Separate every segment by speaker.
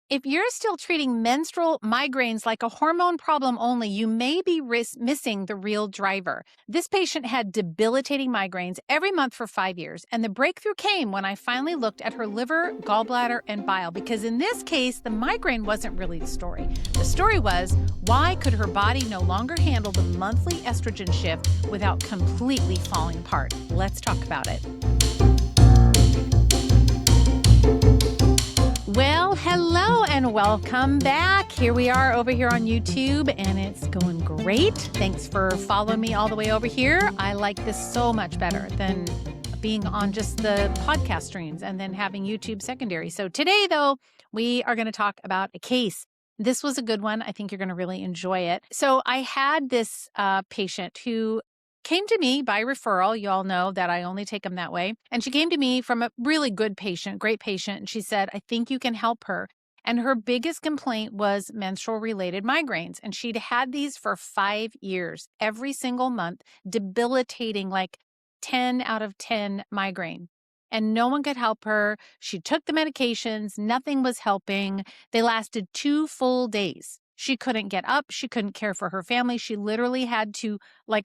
Speaker 1: If you're still treating menstrual migraines like a hormone problem only, you may be missing the real driver. This patient had debilitating migraines every month for 5 years, and the breakthrough came when I finally looked at her liver, gallbladder, and bile, because in this case, the migraine wasn't really the story. The story was, why could her body no longer handle the monthly estrogen shift without completely falling apart? Let's talk about it. Well, hello and welcome back. Here we are over here on YouTube, and it's going great. Thanks for following me all the way over here. I like this so much better than being on just the podcast streams and then having YouTube secondary. So today, though, we are going to talk about a case. This was a good one. I think you're going to really enjoy it. So I had this patient who came to me by referral. You all know that I only take them that way. And she came to me from a really good patient, great patient. And she said, I think you can help her. And her biggest complaint was menstrual related migraines. And she'd had these for 5 years, every single month, debilitating, like 10 out of 10 migraine. And no one could help her. She took the medications. Nothing was helping. They lasted 2 full days. She couldn't get up. She couldn't care for her family. She literally had to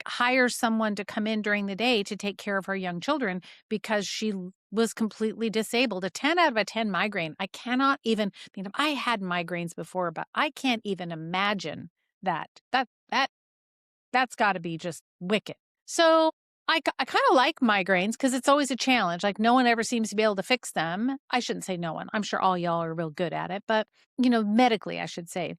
Speaker 1: hire someone to come in during the day to take care of her young children because she was completely disabled. A 10 out of 10 migraine. I cannot even, I had migraines before, but I can't even imagine that. That's got to be just wicked. So I kind of like migraines because it's always a challenge. Like, no one ever seems to be able to fix them. I shouldn't say no one. I'm sure all y'all are real good at it, but medically, I should say.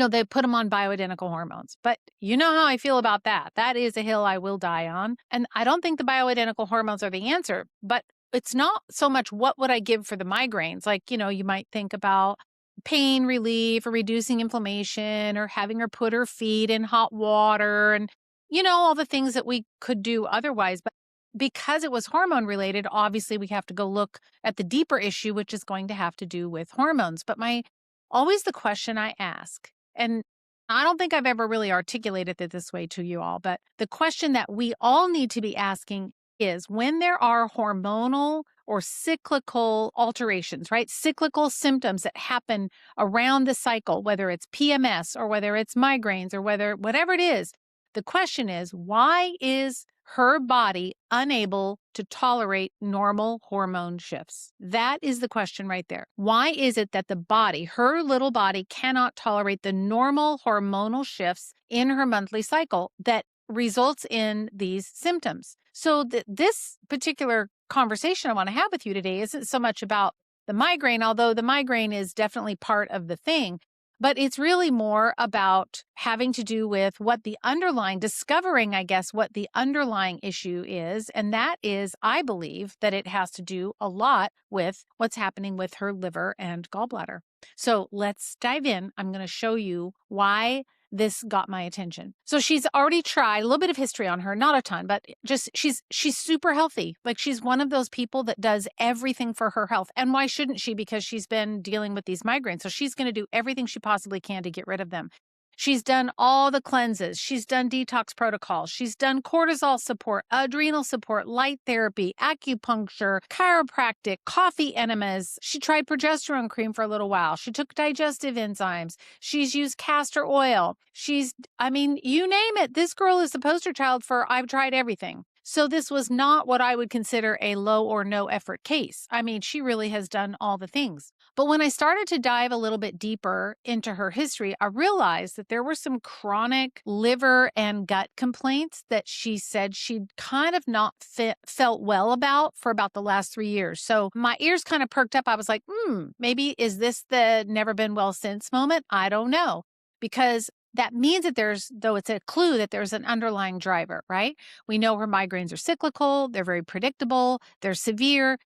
Speaker 1: They put them on bioidentical hormones, but you know how I feel about that. That is a hill I will die on. And I don't think the bioidentical hormones are the answer, but it's not so much what would I give for the migraines. You might think about pain relief or reducing inflammation or having her put her feet in hot water and, all the things that we could do otherwise. But because it was hormone related, obviously we have to go look at the deeper issue, which is going to have to do with hormones. But always the question I ask, and I don't think I've ever really articulated it this way to you all, but the question that we all need to be asking is when there are hormonal or cyclical alterations, right? Cyclical symptoms that happen around the cycle, whether it's PMS or whether it's migraines or whatever it is, the question is, why is her body unable to tolerate normal hormone shifts? That is the question right there. Why is it that the body, her little body, cannot tolerate the normal hormonal shifts in her monthly cycle that results in these symptoms? So this particular conversation I want to have with you today isn't so much about the migraine, although the migraine is definitely part of the thing. But it's really more about having to do with discovering, I guess, what the underlying issue is. And that is, I believe, that it has to do a lot with what's happening with her liver and gallbladder. So let's dive in. I'm going to show you why this got my attention. So she's already tried a little bit of history on her, not a ton, but just she's super healthy. She's one of those people that does everything for her health. And why shouldn't she? Because she's been dealing with these migraines. So she's going to do everything she possibly can to get rid of them. She's done all the cleanses. She's done detox protocols. She's done cortisol support, adrenal support, light therapy, acupuncture, chiropractic, coffee enemas. She tried progesterone cream for a little while. She took digestive enzymes. She's used castor oil. You name it. This girl is the poster child for I've tried everything. So this was not what I would consider a low or no effort case. She really has done all the things. But when I started to dive a little bit deeper into her history, I realized that there were some chronic liver and gut complaints that she said she'd kind of not felt well about for about the last 3 years. So my ears kind of perked up. I was like, maybe is this the never been well since moment? I don't know. Because that means that it's a clue that there's an underlying driver, right? We know her migraines are cyclical. They're very predictable. They're severe.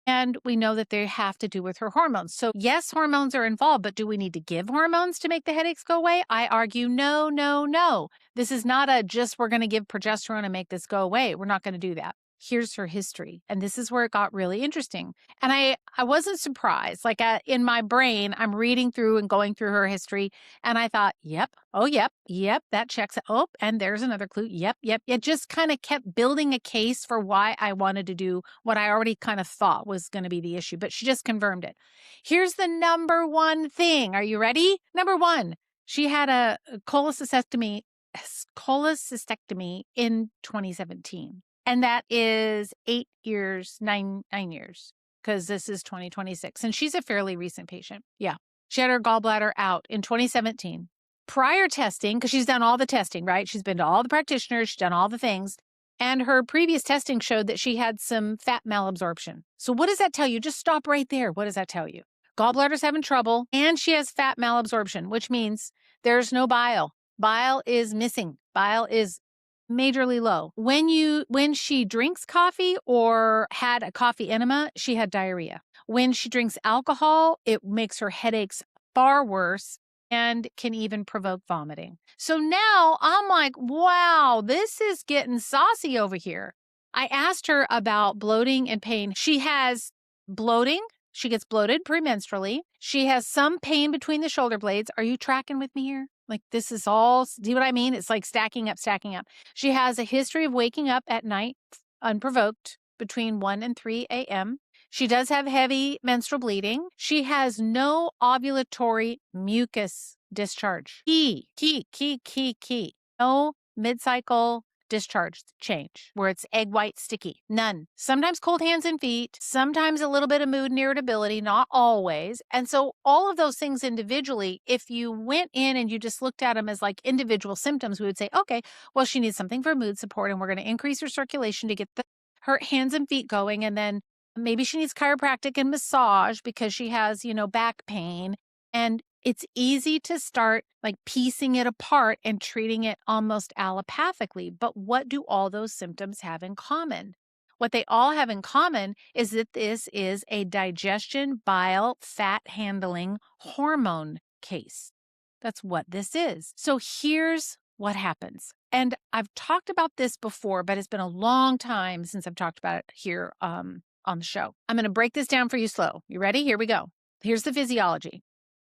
Speaker 1: And we know that they have to do with her hormones. So yes, hormones are involved, but do we need to give hormones to make the headaches go away? I argue, no. This is not we're going to give progesterone and make this go away. We're not going to do that. Here's her history. And this is where it got really interesting. And I wasn't surprised. Like in my brain, I'm reading through and going through her history. And I thought, yep, oh, yep, that checks it. Oh, and there's another clue. Yep. It just kind of kept building a case for why I wanted to do what I already kind of thought was going to be the issue. But she just confirmed it. Here's the number one thing. Are you ready? Number one, she had a cholecystectomy in 2017. And that is 8 years, nine years, because this is 2026. And she's a fairly recent patient. Yeah. She had her gallbladder out in 2017. Prior testing, because she's done all the testing, right? She's been to all the practitioners, she's done all the things. And her previous testing showed that she had some fat malabsorption. So what does that tell you? Just stop right there. What does that tell you? Gallbladder's having trouble, and she has fat malabsorption, which means there's no bile. Bile is missing. Bile is majorly low. When she drinks coffee or had a coffee enema, she had diarrhea. When she drinks alcohol, it makes her headaches far worse and can even provoke vomiting. So now I'm like, wow, this is getting saucy over here. I asked her about bloating and pain. She has bloating. She gets bloated premenstrually. She has some pain between the shoulder blades. Are you tracking with me here? Like this is all, see what I mean? It's like stacking up. She has a history of waking up at night unprovoked between 1 and 3 a.m. She does have heavy menstrual bleeding. She has no ovulatory mucus discharge. Key. No mid-cycle discharge change where it's egg white sticky. None. Sometimes cold hands and feet, sometimes a little bit of mood and irritability, not always. And so all of those things individually, if you went in and you just looked at them as like individual symptoms, we would say, okay, well, she needs something for mood support and we're going to increase her circulation to get her hands and feet going. And then maybe she needs chiropractic and massage because she has, back pain. And it's easy to start like piecing it apart and treating it almost allopathically. But what do all those symptoms have in common? What they all have in common is that this is a digestion, bile, fat handling hormone case. That's what this is. So here's what happens. And I've talked about this before, but it's been a long time since I've talked about it here on the show. I'm going to break this down for you slow. You ready? Here we go. Here's the physiology.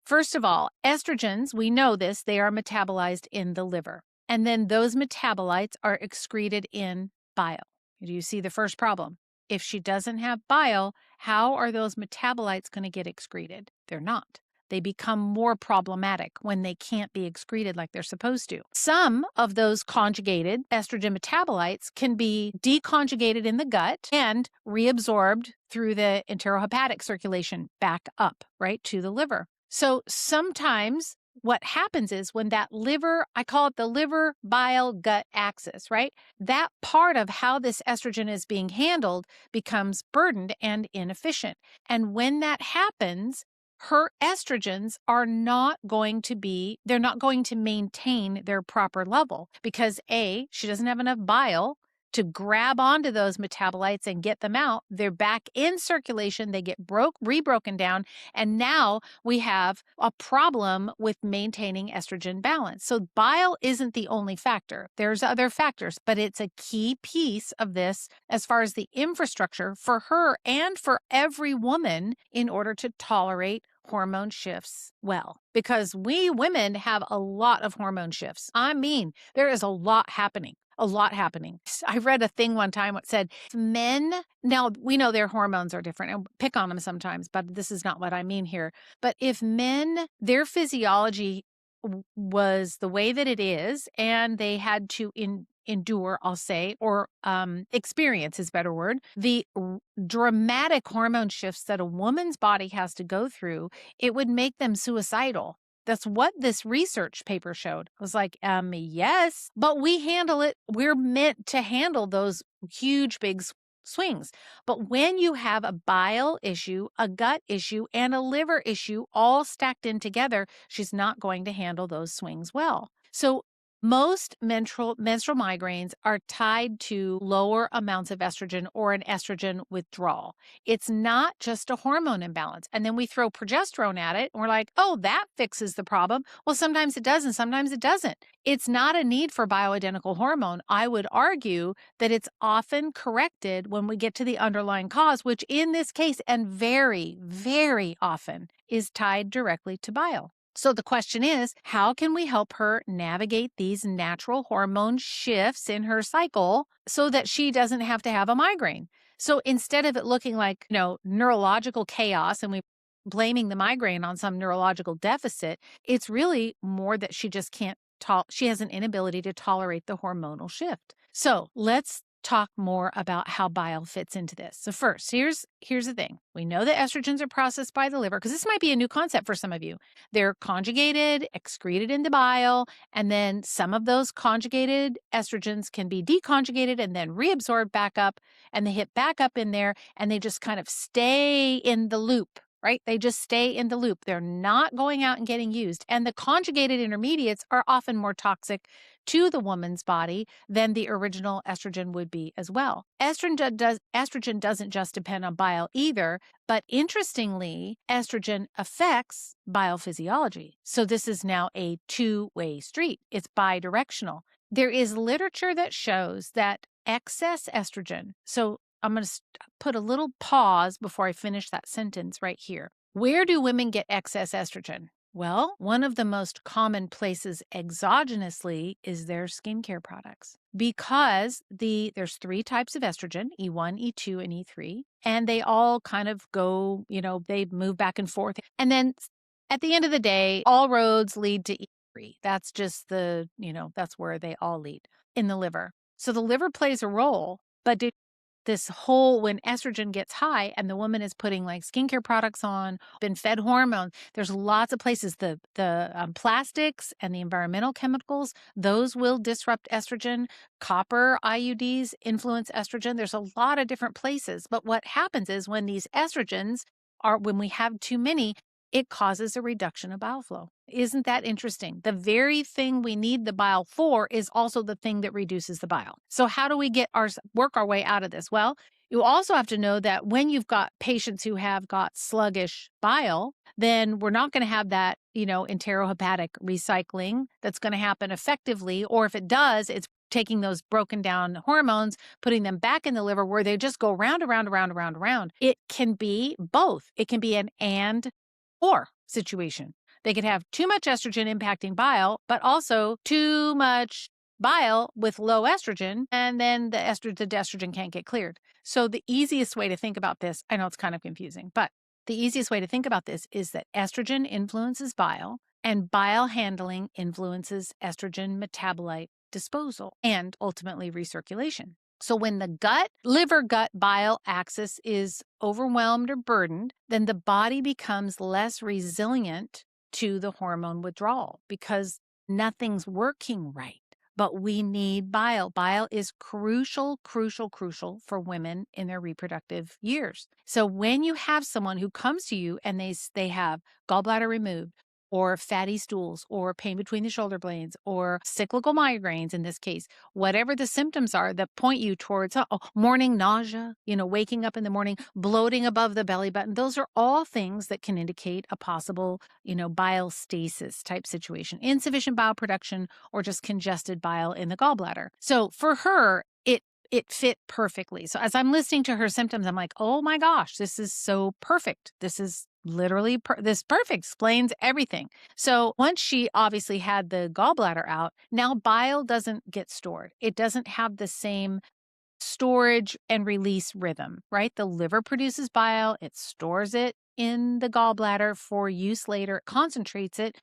Speaker 1: First of all, estrogens, we know this, they are metabolized in the liver. And then those metabolites are excreted in bile. Do you see the first problem? If she doesn't have bile, how are those metabolites going to get excreted? They're not. They become more problematic when they can't be excreted like they're supposed to. Some of those conjugated estrogen metabolites can be deconjugated in the gut and reabsorbed through the enterohepatic circulation back up, right, to the liver. So sometimes what happens is when that liver, I call it the liver-bile-gut axis, right? That part of how this estrogen is being handled becomes burdened and inefficient. And when that happens, her estrogens are they're not going to maintain their proper level because A, she doesn't have enough bile to grab onto those metabolites and get them out. They're back in circulation. They get rebroken down. And now we have a problem with maintaining estrogen balance. So bile isn't the only factor. There's other factors, but it's a key piece of this as far as the infrastructure for her and for every woman in order to tolerate hormone shifts well, because we women have a lot of hormone shifts. I mean, there is a lot happening. I read a thing one time that said men, now we know their hormones are different and pick on them sometimes, but this is not what I mean here. But if men, their physiology was the way that it is, and they had to endure, I'll say, or experience is a better word, the dramatic hormone shifts that a woman's body has to go through, it would make them suicidal. That's what this research paper showed. I was like, yes, but we handle it. We're meant to handle those huge, big swings. But when you have a bile issue, a gut issue, and a liver issue all stacked in together, she's not going to handle those swings well. So Most menstrual migraines are tied to lower amounts of estrogen or an estrogen withdrawal. It's not just a hormone imbalance. And then we throw progesterone at it and we're like, oh, that fixes the problem. Well, sometimes it does and sometimes it doesn't. It's not a need for bioidentical hormone. I would argue that it's often corrected when we get to the underlying cause, which in this case, and very, very often, is tied directly to bile. So the question is, how can we help her navigate these natural hormone shifts in her cycle so that she doesn't have to have a migraine? So instead of it looking like, neurological chaos and we blaming the migraine on some neurological deficit, it's really more that she just can't she has an inability to tolerate the hormonal shift. So let's talk more about how bile fits into this. So first, here's the thing. We know that estrogens are processed by the liver because this might be a new concept for some of you. They're conjugated, excreted into bile, and then some of those conjugated estrogens can be deconjugated and then reabsorbed back up, and they hit back up in there and they just kind of stay in the loop. Right? They just stay in the loop. They're not going out and getting used. And the conjugated intermediates are often more toxic to the woman's body than the original estrogen would be as well. Estrogen doesn't just depend on bile either, but interestingly, estrogen affects bile physiology. So this is now a two-way street. It's bidirectional. There is literature that shows that excess estrogen, so I'm going to put a little pause before I finish that sentence right here. Where do women get excess estrogen? Well, one of the most common places exogenously is their skincare products because there's 3 types of estrogen, E1, E2, and E3, and they all kind of go, they move back and forth. And then at the end of the day, all roads lead to E3. That's just that's where they all lead in the liver. So the liver plays a role, but when estrogen gets high and the woman is putting like skincare products on, been fed hormones, there's lots of places, the plastics and the environmental chemicals, those will disrupt estrogen. Copper IUDs influence estrogen. There's a lot of different places. But what happens is when these estrogens when we have too many, it causes a reduction of bile flow. Isn't that interesting? The very thing we need the bile for is also the thing that reduces the bile. So how do we work our way out of this? Well, you also have to know that when you've got patients who have got sluggish bile, then we're not going to have that, enterohepatic recycling that's going to happen effectively. Or if it does, it's taking those broken down hormones, putting them back in the liver where they just go round, around, around, around, around. It can be both. It can be an or situation. They could have too much estrogen impacting bile, but also too much bile with low estrogen, and then the estrogen can't get cleared. So the easiest way to think about this, I know it's kind of confusing, but the easiest way to think about this is that estrogen influences bile, and bile handling influences estrogen metabolite disposal and ultimately recirculation. So when the liver-gut bile axis is overwhelmed or burdened, then the body becomes less resilient to the hormone withdrawal because nothing's working right. But we need bile. Bile is crucial, crucial, crucial for women in their reproductive years. So when you have someone who comes to you and they have gallbladder removed, or fatty stools, or pain between the shoulder blades, or cyclical migraines in this case, whatever the symptoms are that point you towards morning nausea, waking up in the morning, bloating above the belly button, those are all things that can indicate a possible, bile stasis type situation, insufficient bile production, or just congested bile in the gallbladder. So for her, it fit perfectly. So as I'm listening to her symptoms, I'm like, oh my gosh, this is so perfect. This is literally this perfect, explains everything. So once she obviously had the gallbladder out, now bile doesn't get stored. It doesn't have the same storage and release rhythm, right? The liver produces bile, it stores it in the gallbladder for use later, it concentrates it.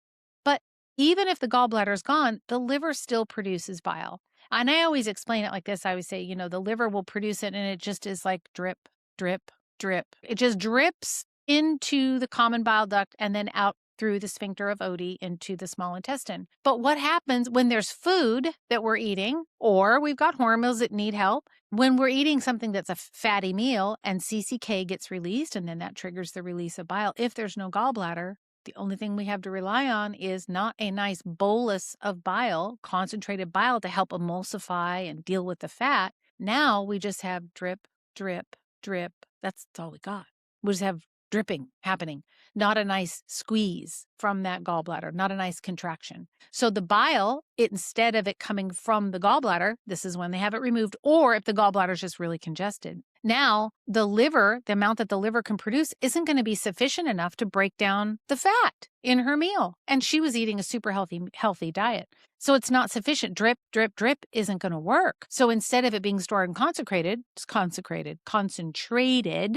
Speaker 1: But even if the gallbladder is gone, the liver still produces bile. And I always explain it like this. I always say, the liver will produce it and it just is like drip, drip, drip. It just drips into the common bile duct and then out through the sphincter of Oddi into the small intestine. But what happens when there's food that we're eating, or we've got hormones that need help, when we're eating something that's a fatty meal and CCK gets released and then that triggers the release of bile, if there's no gallbladder, The only thing we have to rely on is not a nice bolus of bile, concentrated bile to help emulsify and deal with the fat. Now we just have drip, drip, drip. That's all we got. We just have dripping happening, not a nice squeeze from that gallbladder, not a nice contraction. So the bile, instead of it coming from the gallbladder, this is when they have it removed, or if the gallbladder is just really congested. Now, the liver, the amount that the liver can produce isn't going to be sufficient enough to break down the fat in her meal. And she was eating a super healthy diet. So it's not sufficient. Drip, drip, drip isn't going to work. So instead of it being stored and concentrated,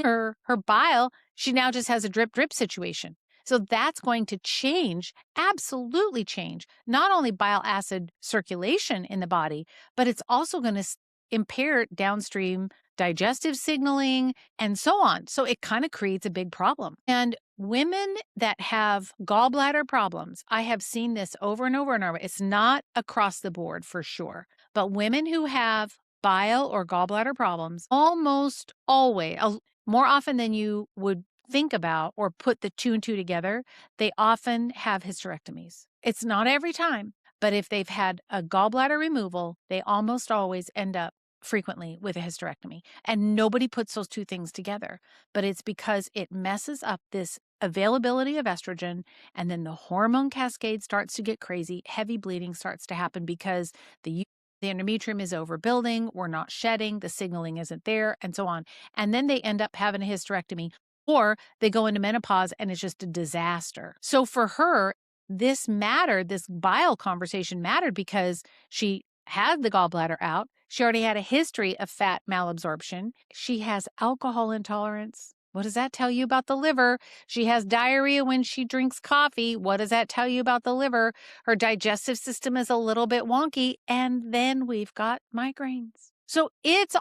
Speaker 1: her bile, she now just has a drip, drip situation. So that's going to change, absolutely change, not only bile acid circulation in the body, but it's also going to impair downstream digestive signaling and so on. So it kind of creates a big problem. And women that have gallbladder problems, I have seen this over and over and over. It's not across the board for sure, but women who have bile or gallbladder problems almost always, more often than you would think about or put the two and two together, they often have hysterectomies. It's not every time, but if they've had a gallbladder removal, they almost always end up frequently with a hysterectomy. And nobody puts those two things together, but it's because it messes up this availability of estrogen, and then the hormone cascade starts to get crazy. Heavy bleeding starts to happen because the endometrium is overbuilding, we're not shedding, the signaling isn't there, and so on. And then they end up having a hysterectomy, or they go into menopause and it's just a disaster. So for her, this mattered, this bile conversation mattered because she had the gallbladder out. She already had a history of fat malabsorption. She has alcohol intolerance. What does that tell you about the liver? She has diarrhea when she drinks coffee. What does that tell you about the liver? Her digestive system is a little bit wonky. And then we've got migraines. So it's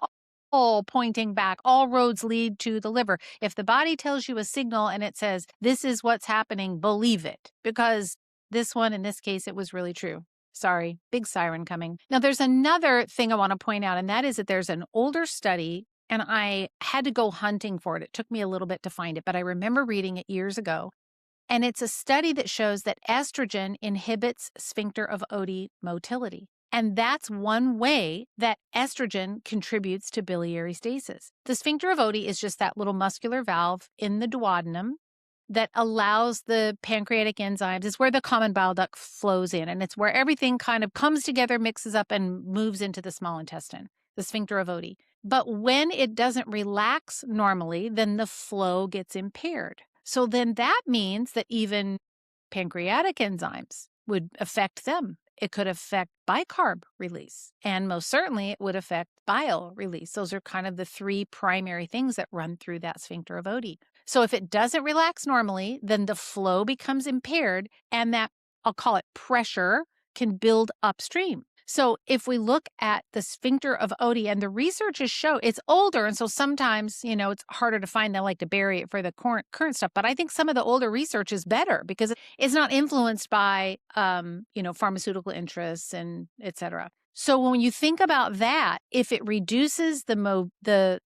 Speaker 1: all pointing back. All roads lead to the liver. If the body tells you a signal and it says, this is what's happening, believe it. Because this one, in this case, it was really true. Sorry, big siren coming. Now, there's another thing I want to point out, and that is that there's an older study, and I had to go hunting for it. It took me a little bit to find it, but I remember reading it years ago. And it's a study that shows that estrogen inhibits sphincter of Oddi motility. And that's one way that estrogen contributes to biliary stasis. The sphincter of Oddi is just that little muscular valve in the duodenum that allows the pancreatic enzymes. It's where the common bile duct flows in, and it's where everything kind of comes together, mixes up, and moves into the small intestine, the sphincter of Oddi. But when it doesn't relax normally, then the flow gets impaired. So then that means that even pancreatic enzymes would affect them. It could affect bicarb release, and most certainly it would affect bile release. Those are kind of the three primary things that run through that sphincter of Oddi. So if it doesn't relax normally, then the flow becomes impaired, and that, I'll call it pressure, can build upstream. So if we look at the sphincter of Oddi, and the researchers show it's older, and so sometimes, it's harder to find. They like to bury it for the current stuff. But I think some of the older research is better because it's not influenced by, pharmaceutical interests and et cetera. So when you think about that, if it reduces the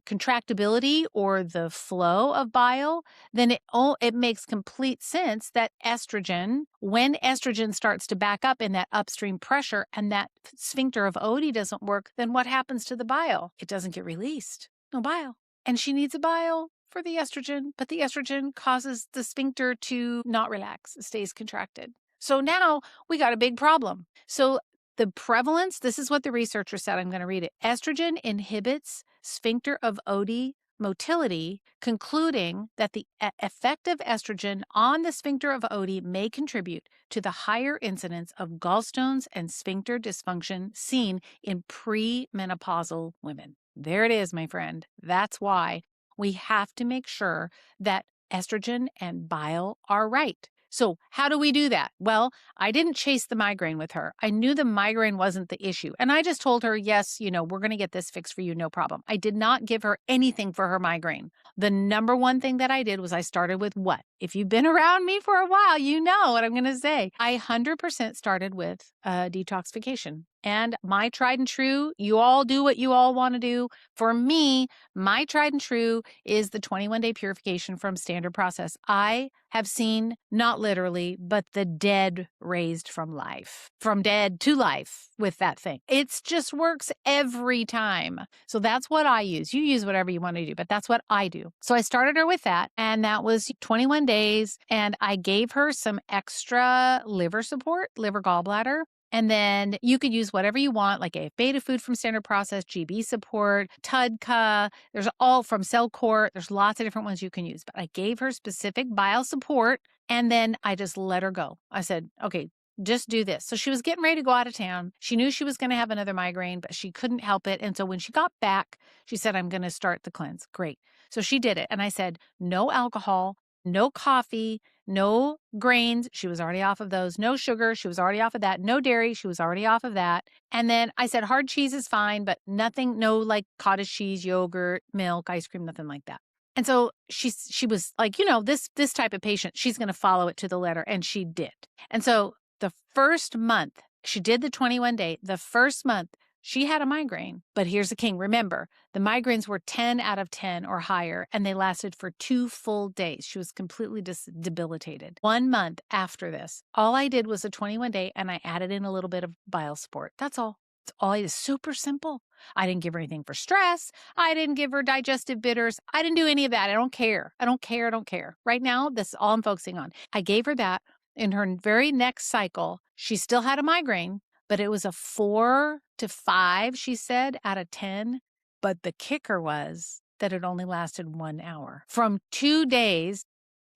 Speaker 1: contractibility or the flow of bile, then it makes complete sense that estrogen, when estrogen starts to back up in that upstream pressure and that sphincter of Oddi doesn't work, then what happens to the bile? It doesn't get released. No bile. And she needs a bile for the estrogen, but the estrogen causes the sphincter to not relax. It stays contracted. So now we got a big problem. So the prevalence, this is what the researcher said. I'm going to read it. Estrogen inhibits sphincter of Oddi motility, concluding that the effect of estrogen on the sphincter of Oddi may contribute to the higher incidence of gallstones and sphincter dysfunction seen in premenopausal women. There it is, my friend. That's why we have to make sure that estrogen and bile are right. So how do we do that? Well, I didn't chase the migraine with her. I knew the migraine wasn't the issue. And I just told her, yes, we're going to get this fixed for you, no problem. I did not give her anything for her migraine. The number one thing that I did was I started with what? If you've been around me for a while, you know what I'm going to say. I 100% started with detoxification. And my tried and true, you all do what you all want to do. For me, my tried and true is the 21-day purification from standard process. I have seen, not literally, but the dead raised from life, from dead to life with that thing. It just works every time. So that's what I use. You use whatever you want to do, but that's what I do. So I started her with that, and that was 21 days. And I gave her some extra liver support, liver gallbladder. And then you could use whatever you want, like a beta food from standard process, GB support, TUDCA. There's all from Cellcore. There's lots of different ones you can use. But I gave her specific bile support, and then I just let her go. I said, okay, just do this. So she was getting ready to go out of town. She knew she was going to have another migraine, but she couldn't help it. And so when she got back, she said, I'm going to start the cleanse. Great. So she did it. And I said, no alcohol, no coffee, no grains. She was already off of those. No sugar. She was already off of that. No dairy. She was already off of that. And then I said, hard cheese is fine, but nothing, no like cottage cheese, yogurt, milk, ice cream, nothing like that. And so she was like, this type of patient, she's going to follow it to the letter. And she did. And so the first month, she did the 21-day. The first month, she had a migraine. But here's the king. Remember, the migraines were 10 out of 10 or higher, and they lasted for 2 full days. She was completely debilitated. 1 month after this, all I did was a 21-day, and I added in a little bit of bile support. That's all. It's all I did. Super simple. I didn't give her anything for stress. I didn't give her digestive bitters. I didn't do any of that. I don't care. I don't care. I don't care. Right now, this is all I'm focusing on. I gave her that. In her very next cycle, she still had a migraine, but it was a 4 to 5, she said, out of 10. But the kicker was that it only lasted 1 hour. From 2 days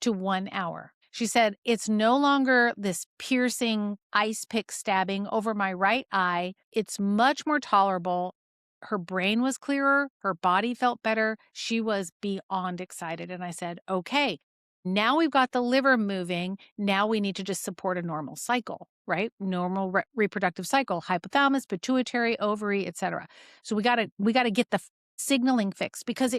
Speaker 1: to 1 hour. She said, it's no longer this piercing ice pick stabbing over my right eye. It's much more tolerable. Her brain was clearer. Her body felt better. She was beyond excited. And I said, okay, now we've got the liver moving. Now we need to just support a normal cycle, right? Normal reproductive cycle, hypothalamus, pituitary, ovary, etc. So we got to get the signaling fixed, because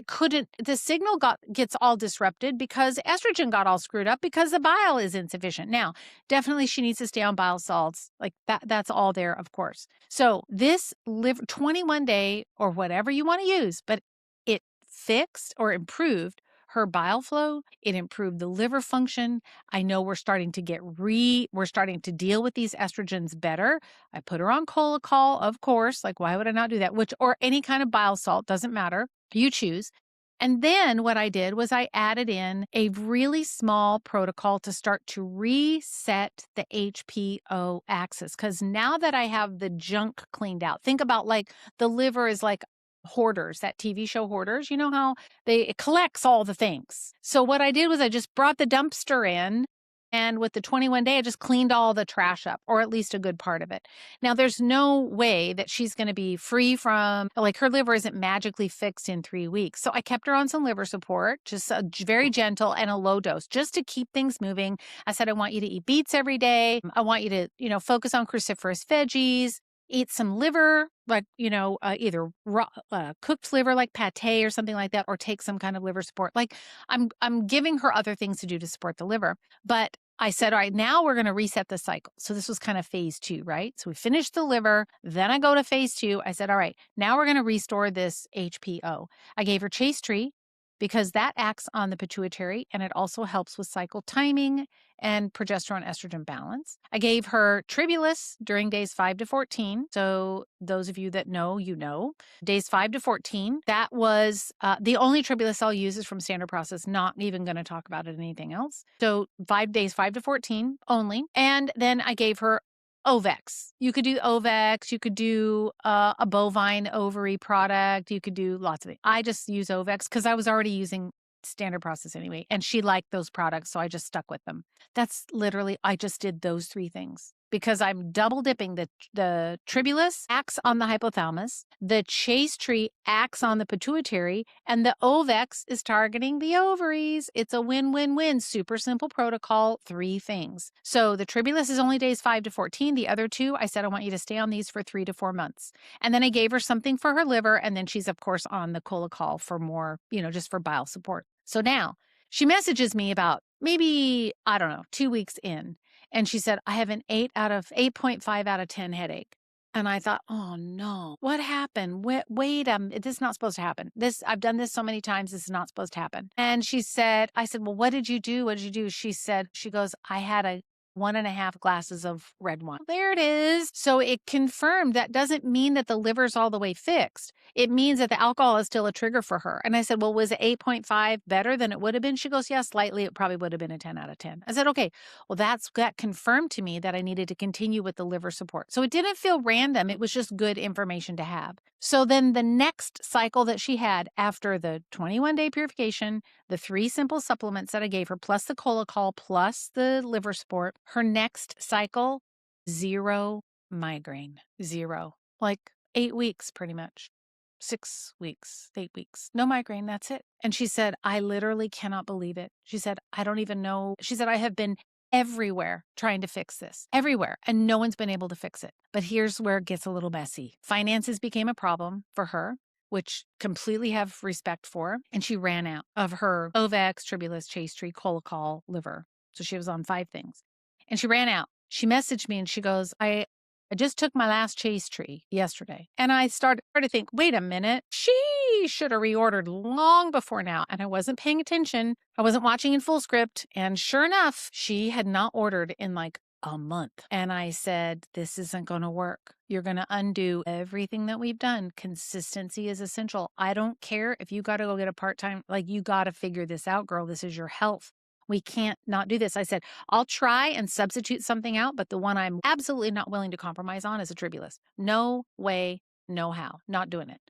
Speaker 1: the signal gets all disrupted because estrogen got all screwed up because the bile is insufficient. Now, definitely she needs to stay on bile salts. Like that's all there, of course. So this liver 21-day or whatever you want to use, but it fixed or improved her bile flow. It improved the liver function. I know we're starting to deal with these estrogens better. I put her on Cholecol, of course. Like, why would I not do that? Or any kind of bile salt, doesn't matter. You choose. And then what I did was I added in a really small protocol to start to reset the HPO axis. Because now that I have the junk cleaned out, think about like the liver is like Hoarders, that TV show Hoarders. You know how it collects all the things. So what I did was I just brought the dumpster in, and with the 21-day, I just cleaned all the trash up, or at least a good part of it. Now, there's no way that she's going to be free from, like, her liver isn't magically fixed in 3 weeks. So I kept her on some liver support, just very gentle and a low dose, just to keep things moving. I said, I want you to eat beets every day. I want you to, focus on cruciferous veggies. Eat some liver, like, either raw, cooked liver like pate or something like that, or take some kind of liver support. Like I'm giving her other things to do to support the liver. But I said, all right, now we're going to reset the cycle. So this was kind of phase 2, right? So we finished the liver. Then I go to phase 2. I said, all right, now we're going to restore this HPO. I gave her Chase Tree, because that acts on the pituitary, and it also helps with cycle timing and progesterone estrogen balance. I gave her Tribulus during days 5 to 14. So those of you that know, days 5 to 14. That was the only Tribulus I'll use is from standard process, not even going to talk about it anything else. So 5 to 14 only. And then I gave her Ovex. You could do Ovex. You could do a bovine ovary product. You could do lots of things. I just use Ovex because I was already using standard process anyway, and she liked those products, so I just stuck with them. That's literally, I just did those 3 things because I'm double dipping. The Tribulus acts on the hypothalamus, the Chase Tree acts on the pituitary, and the Ovex is targeting the ovaries. It's a win-win-win. Super simple protocol, 3 things. So the Tribulus is only days 5 to 14. The other 2, I said, I want you to stay on these for 3 to 4 months. And then I gave her something for her liver, and then she's, of course, on the Cholecol for more, just for bile support. So now she messages me about maybe, 2 weeks in. And she said, I have an 8.5 out of 10 headache. And I thought, oh no, what happened? Wait, this is not supposed to happen. I've done this so many times. This is not supposed to happen. And I said, well, what did you do? What did you do? She goes, I had a 1.5 glasses of red wine. There it is. So it confirmed that doesn't mean that the liver's all the way fixed. It means that the alcohol is still a trigger for her. And I said, well, was it 8.5 better than it would have been? She goes, yeah, slightly. It probably would have been a 10 out of 10. I said, okay, well, that confirmed to me that I needed to continue with the liver support. So it didn't feel random. It was just good information to have. So then the next cycle that she had after the 21-day purification, the 3 simple supplements that I gave her, plus the Colacol, plus the liver support, her next cycle, 0 migraine. 0. Like 8 weeks, pretty much. 6 weeks, 8 weeks. No migraine. That's it. And she said, I literally cannot believe it. She said, I don't even know. She said, I have been everywhere trying to fix this, everywhere, and no one's been able to fix it. But here's where it gets a little messy. Finances became a problem for her, which completely have respect for, and she ran out of her Ovex, Tribulus, Chase Tree, Colacol, liver. So she was on 5 things. And she ran out. She messaged me and she goes, I just took my last Chase Tree yesterday. And I started to think, wait a minute, she should have reordered long before now. And I wasn't paying attention. I wasn't watching in full script. And sure enough, she had not ordered in like a month. And I said, this isn't going to work. You're going to undo everything that we've done. Consistency is essential. I don't care if you got to go get a part-time, like you got to figure this out, girl. This is your health. We can't not do this. I said, I'll try and substitute something out, but the one I'm absolutely not willing to compromise on is a Tribulus. No way, no how. Not doing it.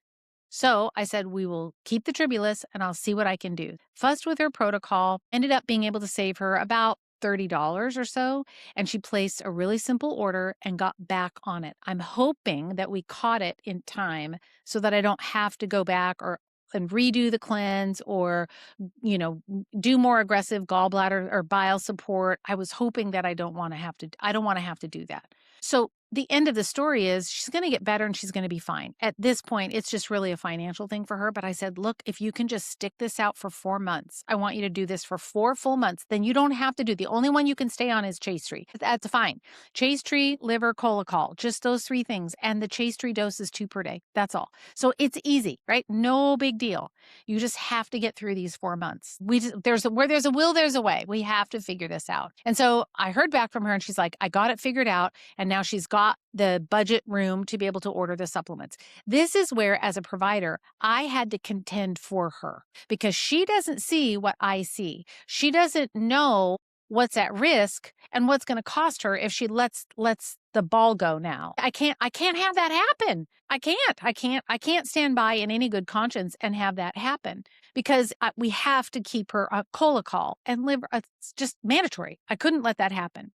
Speaker 1: So I said, we will keep the Tribulus and I'll see what I can do. Fussed with her protocol, ended up being able to save her about $30 or so. And she placed a really simple order and got back on it. I'm hoping that we caught it in time so that I don't have to go back and redo the cleanse or, do more aggressive gallbladder or bile support. I was hoping that I don't want to have to do that. So the end of the story is she's going to get better and she's going to be fine. At this point, it's just really a financial thing for her. But I said, look, if you can just stick this out for 4 months, I want you to do this for 4 full months. Then you don't have to do, the only one you can stay on is Chase Tree. That's fine. Chase Tree, liver, Colacol, just those 3 things. And the Chase Tree dose is 2 per day. That's all. So it's easy, right? No big deal. You just have to get through these 4 months. Where there's a will, there's a way. We have to figure this out. And so I heard back from her and she's like, I got it figured out. And now she's got the budget room to be able to order the supplements. This is where, as a provider, I had to contend for her because she doesn't see what I see. She doesn't know what's at risk and what's going to cost her if she lets the ball go now. I can't have that happen. I can't stand by in any good conscience and have that happen because we have to keep her Colacol and liver. It's just mandatory. I couldn't let that happen.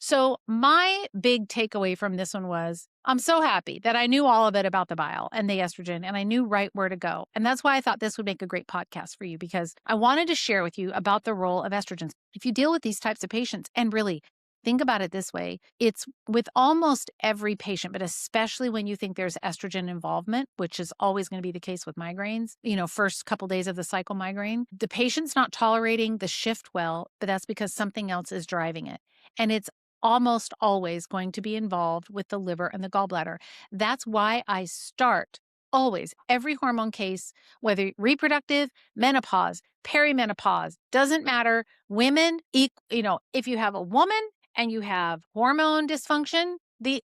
Speaker 1: So my big takeaway from this one was, I'm so happy that I knew all of it about the bile and the estrogen, and I knew right where to go. And that's why I thought this would make a great podcast for you, because I wanted to share with you about the role of estrogens. If you deal with these types of patients, and really think about it this way, it's with almost every patient, but especially when you think there's estrogen involvement, which is always going to be the case with migraines, first couple days of the cycle migraine, the patient's not tolerating the shift well, but that's because something else is driving it. And it's almost always going to be involved with the liver and the gallbladder. That's why I start always, every hormone case, whether reproductive, menopause, perimenopause, doesn't matter. Women, if you have a woman and you have hormone dysfunction, the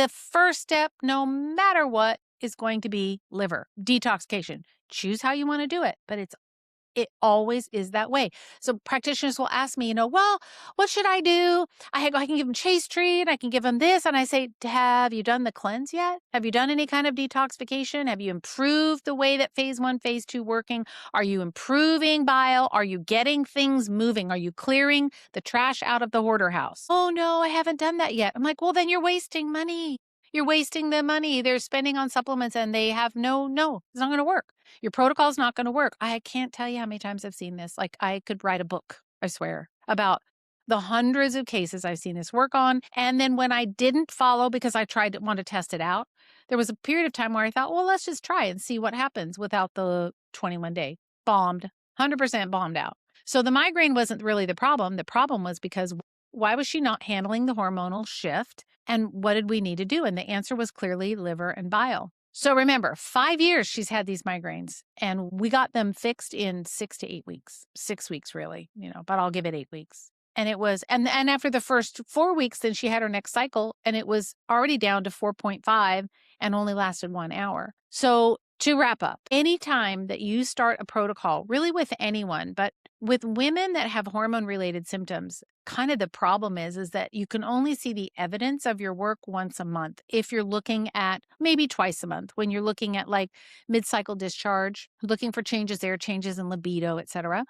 Speaker 1: first step, no matter what, is going to be liver detoxification. Choose how you want to do it, but it always is that way. So practitioners will ask me, well, what should I do? I can give them Chase Tree and I can give them this. And I say, have you done the cleanse yet? Have you done any kind of detoxification? Have you improved the way that phase 1, phase 2 working? Are you improving bile? Are you getting things moving? Are you clearing the trash out of the hoarder house? Oh no, I haven't done that yet. I'm like, well, then you're wasting money. You're wasting the money they're spending on supplements and they have no, it's not going to work. Your protocol is not going to work. I can't tell you how many times I've seen this. Like I could write a book, I swear, about the hundreds of cases I've seen this work on. And then when I didn't follow because I want to test it out, there was a period of time where I thought, well, let's just try and see what happens without the 21-day. Bombed, 100% bombed out. So the migraine wasn't really the problem. The problem was because Why was she not handling the hormonal shift? And what did we need to do? And the answer was clearly liver and bile. So remember, 5 years she's had these migraines, and we got them fixed in 6 to 8 weeks. 6 weeks really, but I'll give it 8 weeks. And it was, and after the first 4 weeks, then she had her next cycle, and it was already down to 4.5 and only lasted 1 hour. So to wrap up, anytime that you start a protocol, really with anyone, but with women that have hormone-related symptoms, kind of the problem is that you can only see the evidence of your work once a month. If you're looking at maybe twice a month, when you're looking at like mid-cycle discharge, looking for changes there, changes in libido, etc.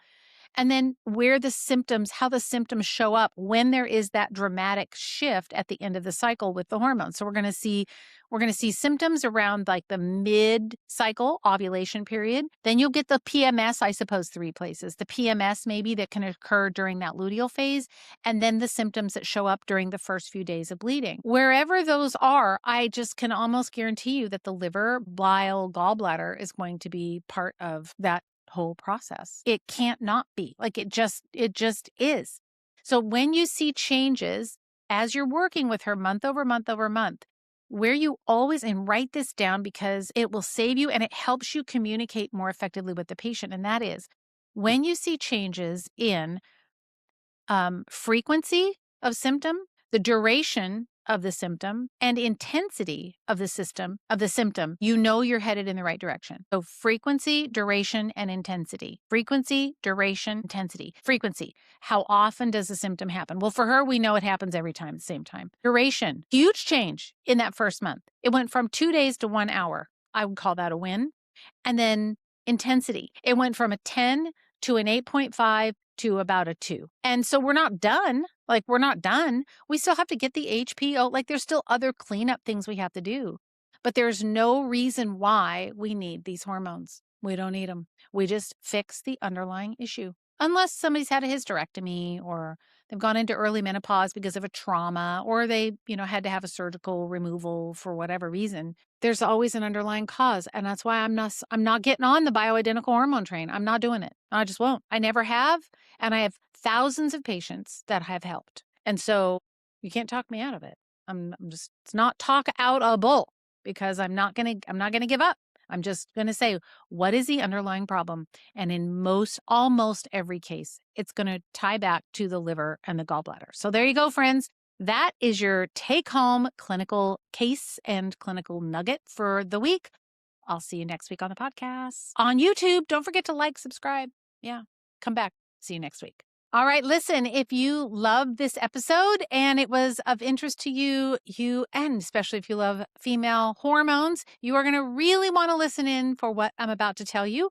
Speaker 1: And then how the symptoms show up when there is that dramatic shift at the end of the cycle with the hormones. So we're going to see symptoms around like the mid-cycle ovulation period. Then you'll get the PMS, I suppose, 3 places. The PMS maybe that can occur during that luteal phase, and then the symptoms that show up during the first few days of bleeding. Wherever those are, I just can almost guarantee you that the liver, bile, gallbladder is going to be part of that whole process. It can't not be. Like it just is. So when you see changes as you're working with her month over month over month, where you always, and write this down because it will save you and it helps you communicate more effectively with the patient. And that is when you see changes in frequency of symptom, the duration of the symptom, and intensity of the symptom, you're headed in the right direction. So frequency, duration, and intensity. Frequency, duration, intensity. Frequency. How often does the symptom happen? Well, for her, we know it happens every time, the same time. Duration. Huge change in that first month. It went from 2 days to 1 hour. I would call that a win. And then intensity. It went from a 10 to an 8.5 to about a 2. And so we're not done. We still have to get the HPO. Like there's still other cleanup things we have to do. But there's no reason why we need these hormones. We don't need them. We just fix the underlying issue. Unless somebody's had a hysterectomy or they've gone into early menopause because of a trauma, or they, had to have a surgical removal for whatever reason. There's always an underlying cause. And that's why I'm not getting on the bioidentical hormone train. I'm not doing it. I just won't. I never have. And I have thousands of patients that have helped. And so you can't talk me out of it. It's not talk out a bull, because I'm not going to give up. I'm just going to say, what is the underlying problem? And in almost every case, it's going to tie back to the liver and the gallbladder. So there you go, friends. That is your take-home clinical case and clinical nugget for the week. I'll see you next week on the podcast. On YouTube, don't forget to like, subscribe. Yeah, come back. See you next week. All right, listen, if you loved this episode and it was of interest to you, and especially if you love female hormones, you are going to really want to listen in for what I'm about to tell you.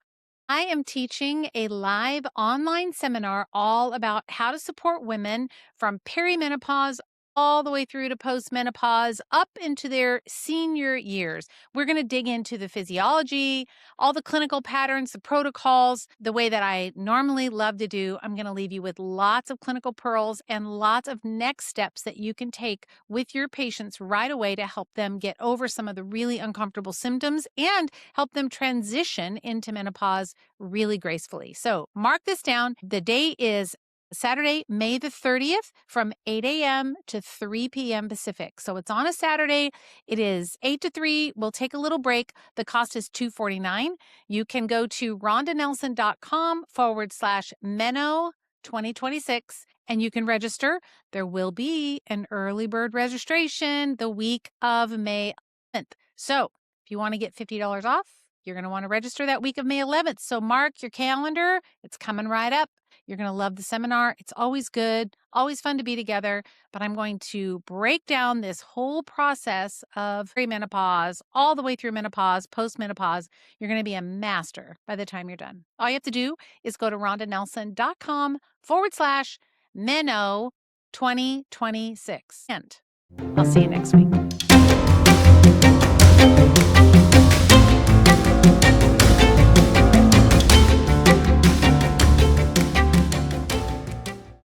Speaker 1: I am teaching a live online seminar all about how to support women from perimenopause all the way through to postmenopause, up into their senior years. We're going to dig into the physiology, all the clinical patterns, the protocols, the way that I normally love to do. I'm going to leave you with lots of clinical pearls and lots of next steps that you can take with your patients right away to help them get over some of the really uncomfortable symptoms and help them transition into menopause really gracefully. So mark this down. The day is Saturday, May the 30th from 8 a.m. to 3 p.m. Pacific. So it's on a Saturday. It is 8 to 3. We'll take a little break. The cost is $249. You can go to rondanelson.com/Meno 2026 and you can register. There will be an early bird registration the week of May 11th. So if you want to get $50 off, you're going to want to register that week of May 11th. So mark your calendar. It's coming right up. You're going to love the seminar. It's always good, always fun to be together. But I'm going to break down this whole process of perimenopause, all the way through menopause, postmenopause. You're going to be a master by the time you're done. All you have to do is go to rondanelson.com/Meno 2026. And I'll see you next week.